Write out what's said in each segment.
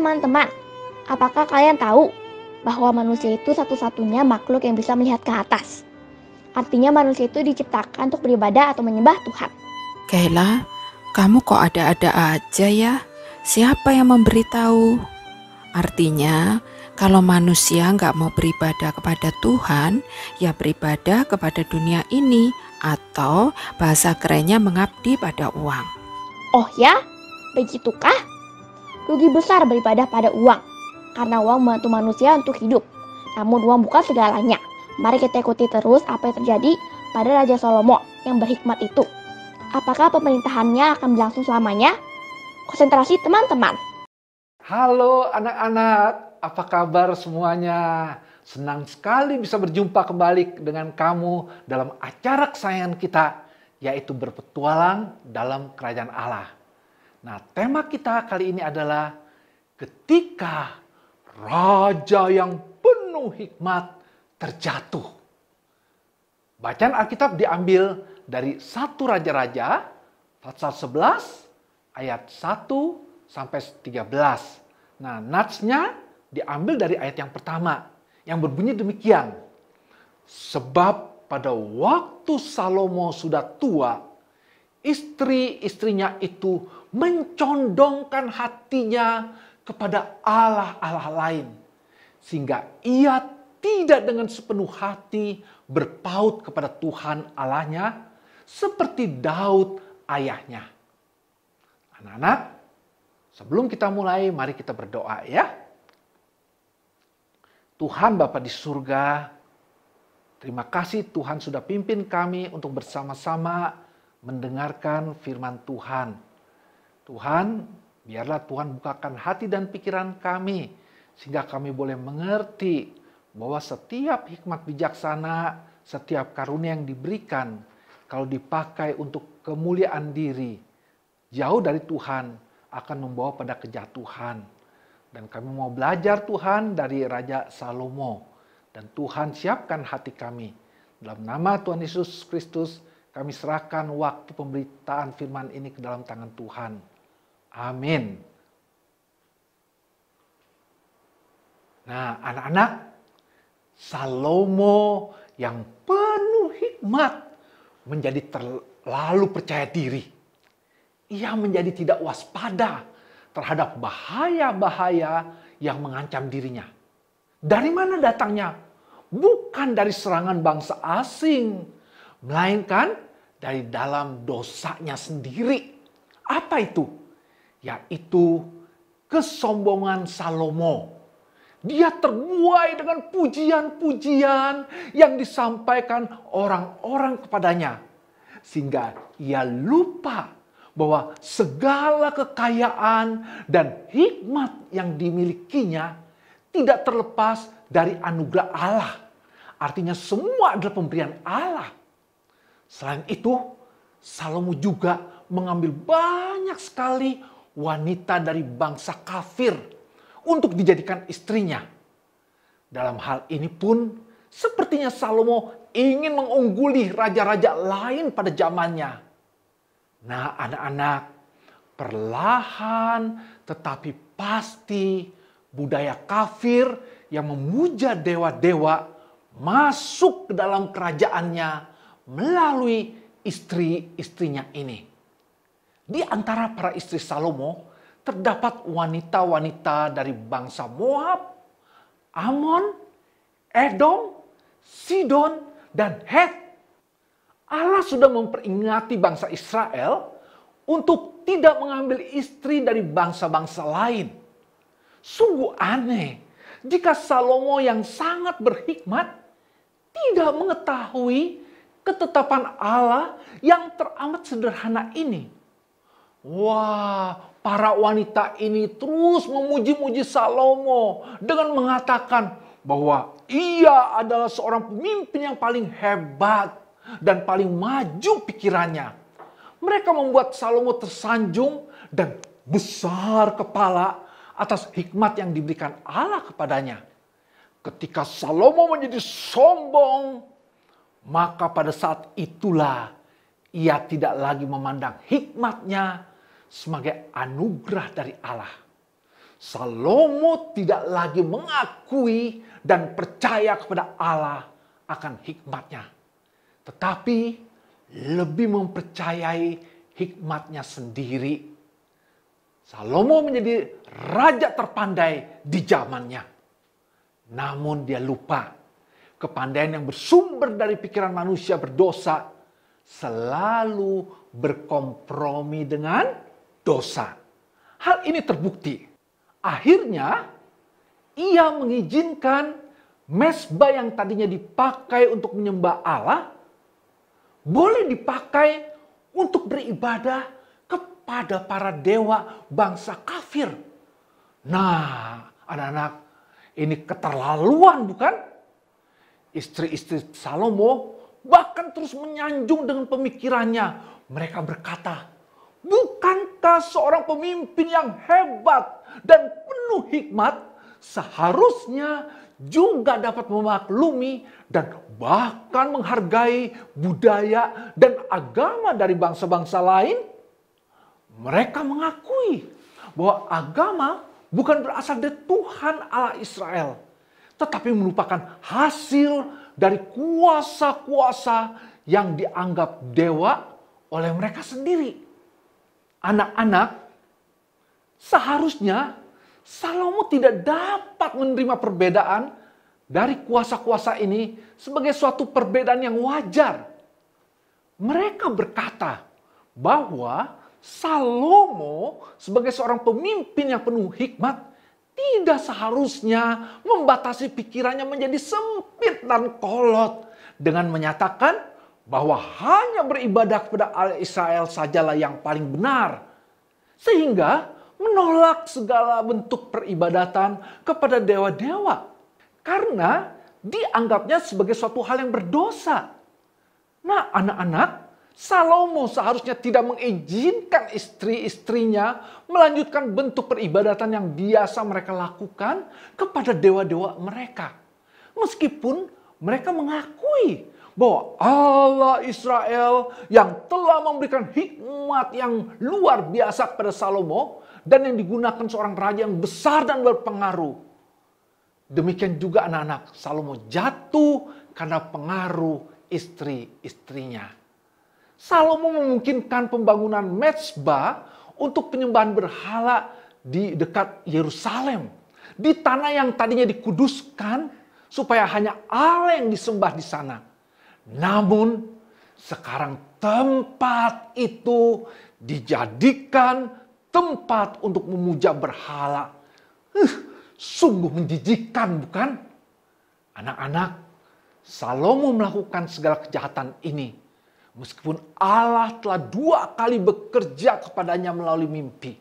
teman-teman, apakah kalian tahu bahwa manusia itu satu-satunya makhluk yang bisa melihat ke atas? Artinya manusia itu diciptakan untuk beribadah atau menyembah Tuhan. Kayla, kamu kok ada-ada aja ya? Siapa yang memberitahu? Artinya, kalau manusia nggak mau beribadah kepada Tuhan, ya beribadah kepada dunia ini, atau bahasa kerennya mengabdi pada uang. Oh ya, begitukah? Rugi besar beribadah pada uang, karena uang membantu manusia untuk hidup. Namun uang bukan segalanya. Mari kita ikuti terus apa yang terjadi pada Raja Salomo yang berhikmat itu. Apakah pemerintahannya akan berlangsung selamanya? Konsentrasi teman-teman. Halo anak-anak, apa kabar semuanya? Senang sekali bisa berjumpa kembali dengan kamu dalam acara kesayangan kita, yaitu berpetualang dalam kerajaan Allah. Nah, tema kita kali ini adalah ketika raja yang penuh hikmat terjatuh. Bacaan Alkitab diambil dari 1 Raja-Raja pasal 11 ayat 1 sampai 13. Nah, natsnya diambil dari ayat yang pertama yang berbunyi demikian. Sebab pada waktu Salomo sudah tua, istri-istrinya itu mencondongkan hatinya kepada Allah-Allah lain. Sehingga ia tidak dengan sepenuh hati berpaut kepada Tuhan Allahnya seperti Daud ayahnya. Anak-anak, sebelum kita mulai, mari kita berdoa ya. Tuhan Bapa di surga, terima kasih Tuhan sudah pimpin kami untuk bersama-sama mendengarkan firman Tuhan. Tuhan, biarlah Tuhan bukakan hati dan pikiran kami, sehingga kami boleh mengerti bahwa setiap hikmat bijaksana, setiap karunia yang diberikan, kalau dipakai untuk kemuliaan diri, jauh dari Tuhan, akan membawa pada kejatuhan. Dan kami mau belajar Tuhan dari Raja Salomo. Dan Tuhan siapkan hati kami. Dalam nama Tuhan Yesus Kristus, kami serahkan waktu pemberitaan firman ini ke dalam tangan Tuhan. Amin. Nah, anak-anak, Salomo yang penuh hikmat menjadi terlalu percaya diri. Ia menjadi tidak waspada terhadap bahaya-bahaya yang mengancam dirinya. Dari mana datangnya? Bukan dari serangan bangsa asing, melainkan dari dalam dosanya sendiri. Apa itu? Yaitu kesombongan Salomo. Dia terbuai dengan pujian-pujian yang disampaikan orang-orang kepadanya. Sehingga ia lupa bahwa segala kekayaan dan hikmat yang dimilikinya tidak terlepas dari anugerah Allah. Artinya semua adalah pemberian Allah. Selain itu, Salomo juga mengambil banyak sekali wanita dari bangsa kafir untuk dijadikan istrinya. Dalam hal ini pun, sepertinya Salomo ingin mengungguli raja-raja lain pada zamannya. Nah, anak-anak, perlahan tetapi pasti budaya kafir yang memuja dewa-dewa masuk ke dalam kerajaannya melalui istri-istrinya ini. Di antara para istri Salomo terdapat wanita-wanita dari bangsa Moab, Amon, Edom, Sidon, dan Het. Allah sudah memperingati bangsa Israel untuk tidak mengambil istri dari bangsa-bangsa lain. Sungguh aneh jika Salomo yang sangat berhikmat tidak mengetahui ketetapan Allah yang teramat sederhana ini. Wah, para wanita ini terus memuji-muji Salomo dengan mengatakan bahwa ia adalah seorang pemimpin yang paling hebat dan paling maju pikirannya. Mereka membuat Salomo tersanjung dan besar kepala atas hikmat yang diberikan Allah kepadanya. Ketika Salomo menjadi sombong, maka pada saat itulah ia tidak lagi memandang hikmatnya sebagai anugerah dari Allah. Salomo tidak lagi mengakui dan percaya kepada Allah akan hikmatnya, tetapi lebih mempercayai hikmatnya sendiri. Salomo menjadi raja terpandai di zamannya. Namun dia lupa, kepandaian yang bersumber dari pikiran manusia berdosa selalu berkompromi dengan dosa. Hal ini terbukti. Akhirnya, ia mengizinkan mezbah yang tadinya dipakai untuk menyembah Allah, boleh dipakai untuk beribadah kepada para dewa bangsa kafir. Nah, anak-anak, ini keterlaluan bukan? Istri-istri Salomo bahkan terus menyanjung dengan pemikirannya. Mereka berkata, bukankah seorang pemimpin yang hebat dan penuh hikmat seharusnya juga dapat memaklumi dan bahkan menghargai budaya dan agama dari bangsa-bangsa lain? Mereka mengakui bahwa agama bukan berasal dari Tuhan Allah Israel, tetapi merupakan hasil dari kuasa-kuasa yang dianggap dewa oleh mereka sendiri. Anak-anak, seharusnya Salomo tidak dapat menerima perbedaan dari kuasa-kuasa ini sebagai suatu perbedaan yang wajar. Mereka berkata bahwa Salomo sebagai seorang pemimpin yang penuh hikmat tidak seharusnya membatasi pikirannya menjadi sempit dan kolot dengan menyatakan bahwa hanya beribadah kepada Allah Israel sajalah yang paling benar. Sehingga menolak segala bentuk peribadatan kepada dewa-dewa. Karena dianggapnya sebagai suatu hal yang berdosa. Nah, anak-anak, Salomo seharusnya tidak mengizinkan istri-istrinya melanjutkan bentuk peribadatan yang biasa mereka lakukan kepada dewa-dewa mereka. Meskipun mereka mengakui bahwa Allah Israel yang telah memberikan hikmat yang luar biasa kepada Salomo dan yang digunakan seorang raja yang besar dan berpengaruh. Demikian juga anak-anak, Salomo jatuh karena pengaruh istri-istrinya. Salomo memungkinkan pembangunan mezbah untuk penyembahan berhala di dekat Yerusalem, di tanah yang tadinya dikuduskan supaya hanya Allah yang disembah di sana. Namun sekarang tempat itu dijadikan tempat untuk memuja berhala. Sungguh menjijikkan bukan? Anak-anak, Salomo melakukan segala kejahatan ini meskipun Allah telah 2 kali bekerja kepadanya melalui mimpi.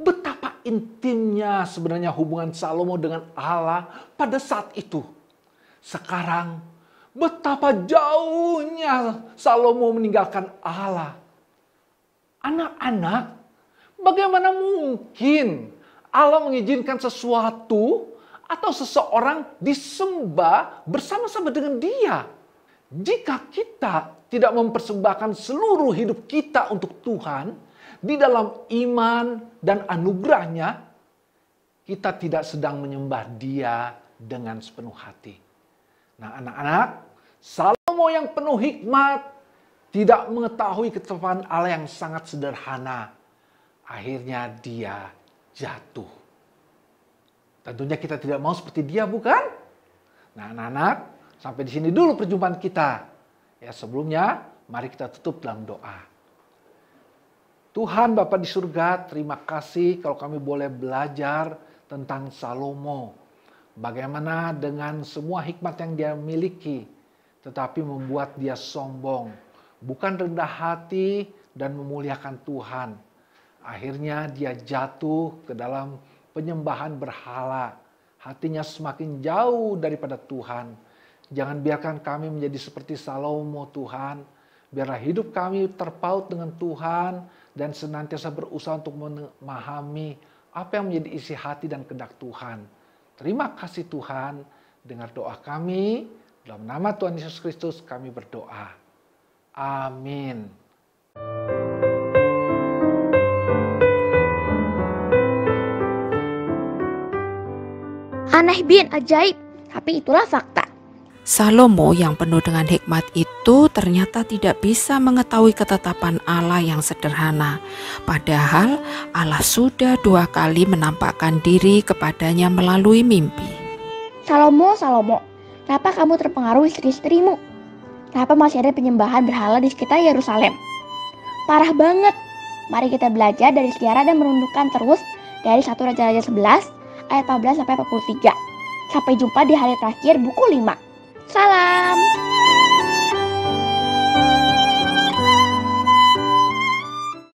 Betapa intimnya sebenarnya hubungan Salomo dengan Allah pada saat itu. Sekarang betapa jauhnya Salomo meninggalkan Allah. Anak-anak, bagaimana mungkin Allah mengizinkan sesuatu atau seseorang disembah bersama-sama dengan dia? Jika kita tidak mempersembahkan seluruh hidup kita untuk Tuhan di dalam iman dan anugerahnya, kita tidak sedang menyembah Dia dengan sepenuh hati. Nah, anak-anak, Salomo yang penuh hikmat tidak mengetahui ketetapan Allah yang sangat sederhana. Akhirnya dia jatuh. Tentunya kita tidak mau seperti dia, bukan? Nah, anak-anak, sampai di sini dulu perjumpaan kita. Ya, sebelumnya mari kita tutup dalam doa. Tuhan Bapa di surga, terima kasih kalau kami boleh belajar tentang Salomo. Bagaimana dengan semua hikmat yang dia miliki, tetapi membuat dia sombong, bukan rendah hati dan memuliakan Tuhan. Akhirnya dia jatuh ke dalam penyembahan berhala. Hatinya semakin jauh daripada Tuhan. Jangan biarkan kami menjadi seperti Salomo, Tuhan. Biarlah hidup kami terpaut dengan Tuhan dan senantiasa berusaha untuk memahami apa yang menjadi isi hati dan kehendak Tuhan. Terima kasih Tuhan, dengar doa kami. Dalam nama Tuhan Yesus Kristus kami berdoa. Amin. Aneh bin, ajaib, tapi itulah fakta. Salomo yang penuh dengan hikmat itu ternyata tidak bisa mengetahui ketetapan Allah yang sederhana. Padahal Allah sudah 2 kali menampakkan diri kepadanya melalui mimpi. Salomo, kenapa kamu terpengaruh istri-istrimu? Kenapa masih ada penyembahan berhala di sekitar Yerusalem? Parah banget. Mari kita belajar dari sejarah dan merundukkan terus dari 1 Raja-Raja 11 ayat 14 sampai 43. Sampai jumpa di hari terakhir buku 5. Salam.